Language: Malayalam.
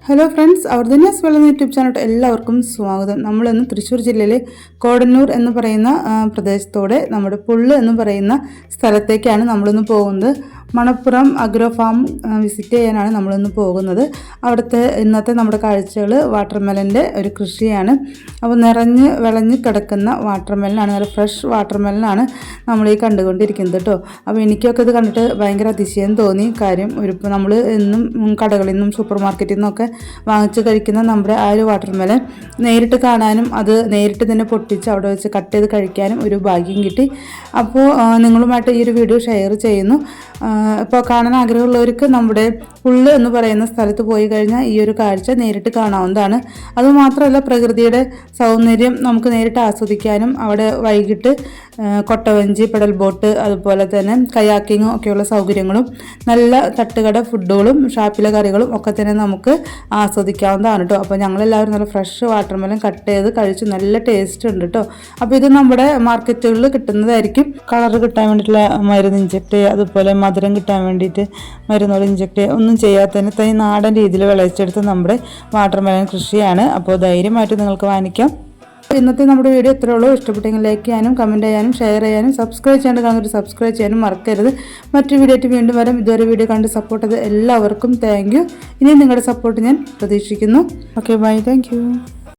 ഹലോ ഫ്രണ്ട്സ്, അവർദ്ധന്യാസ് വെള്ളം യൂട്യൂബ് ചാനൽ എല്ലാവർക്കും സ്വാഗതം. നമ്മളിന്ന് തൃശ്ശൂർ ജില്ലയിലെ കോടന്നൂർ എന്ന് പറയുന്ന പ്രദേശത്തോടെ നമ്മുടെ പുള്ള് എന്ന് പറയുന്ന സ്ഥലത്തേക്കാണ് നമ്മളിന്ന് പോകുന്നത്. മണപ്പുറം അഗ്രോ ഫാം വിസിറ്റ് ചെയ്യാനാണ് നമ്മളിന്ന് പോകുന്നത്. അവിടുത്തെ ഇന്നത്തെ നമ്മുടെ കാഴ്ചകൾ വാട്ടർമെലൻ്റെ ഒരു കൃഷിയാണ്. അപ്പോൾ നിറഞ്ഞ് വിളഞ്ഞ് കിടക്കുന്ന വാട്ടർമെലനാണ്, നല്ല ഫ്രഷ് വാട്ടർമെലനാണ് നമ്മൾ ഈ കണ്ടുകൊണ്ടിരിക്കുന്നത് കേട്ടോ. അപ്പോൾ എനിക്കൊക്കെ ഇത് കണ്ടിട്ട് ഭയങ്കര അതിശയം തോന്നി. കാര്യം ഇപ്പോൾ നമ്മൾ എന്നും കടകളിൽ നിന്നും സൂപ്പർ മാർക്കറ്റിൽ നിന്നൊക്കെ വാങ്ങിച്ച് കഴിക്കുന്ന നമ്മുടെ ആ ഒരു വാട്ടർമെലൻ നേരിട്ട് കാണാനും അത് നേരിട്ട് തന്നെ പൊട്ടിച്ച് അവിടെ വെച്ച് കട്ട് ചെയ്ത് കഴിക്കാനും ഒരു ഭാഗ്യം കിട്ടി. അപ്പോൾ നിങ്ങളുമായിട്ട് ഈ ഒരു വീഡിയോ ഷെയർ ചെയ്യുന്നു. ഇപ്പോൾ കാണാൻ ആഗ്രഹമുള്ളവർക്ക് നമ്മുടെ പുള്ള് എന്ന് പറയുന്ന സ്ഥലത്ത് പോയി കഴിഞ്ഞാൽ ഈ ഒരു കാഴ്ച നേരിട്ട് കാണാവുന്നതാണ്. അതുമാത്രമല്ല, പ്രകൃതിയുടെ സൗന്ദര്യം നമുക്ക് നേരിട്ട് ആസ്വദിക്കാനും അവിടെ വൈകിട്ട് കൊട്ടവഞ്ചി, പെഡൽ ബോട്ട്, അതുപോലെ തന്നെ കയാക്കിങ്ങും ഒക്കെയുള്ള സൗകര്യങ്ങളും നല്ല തട്ടുകട ഫുഡുകളും ഷാപ്പിലെ കറികളും ഒക്കെ തന്നെ നമുക്ക് ആസ്വദിക്കാവുന്നതാണ് കേട്ടോ. അപ്പോൾ ഞങ്ങളെല്ലാവരും നല്ല ഫ്രഷ് വാട്ടർമെലൻ കട്ട് ചെയ്ത് കഴിച്ചു. നല്ല ടേസ്റ്റ് ഉണ്ട് കേട്ടോ. അപ്പോൾ ഇത് നമ്മുടെ മാർക്കറ്റുകളിൽ കിട്ടുന്നതായിരിക്കും. കളർ കിട്ടാൻ വേണ്ടിയിട്ടുള്ള മരുന്ന് ഇഞ്ചെക്ട് ചെയ്യുക, അതുപോലെ മധുരം കിട്ടാൻ വേണ്ടിയിട്ട് മരുന്നുകൾ ഇഞ്ചെക്ട് ചെയ്യുക, ഒന്നും ചെയ്യാതെ തന്നെ നാടൻ രീതിയിൽ വിളയിച്ചെടുത്ത് നമ്മുടെ വാട്ടർമെലൻ കൃഷിയാണ്. അപ്പോൾ ധൈര്യമായിട്ട് നിങ്ങൾക്ക് വാങ്ങിക്കാം. ഇന്നത്തെ നമ്മുടെ വീഡിയോ ഇത്രയേ ഉള്ളൂ. ഇഷ്ടപ്പെട്ടെങ്കിൽ ലൈക്ക് ചെയ്യാനും കമൻറ്റ് ചെയ്യാനും ഷെയർ ചെയ്യാനും സബ്സ്ക്രൈബ് ചെയ്യാണ്ട് കാണുന്നവർ സബ്സ്ക്രൈബ് ചെയ്യാനും മറക്കരുത്. മറ്റൊരു വീഡിയോ ആയിട്ട് വീണ്ടും വരാം. ഇതുവരെ വീഡിയോ കണ്ട് സപ്പോർട്ട് ചെയ്ത് എല്ലാവർക്കും താങ്ക് യു. ഇനി നിങ്ങളുടെ സപ്പോർട്ട് ഞാൻ പ്രതീക്ഷിക്കുന്നു. Okay, bye, thank U.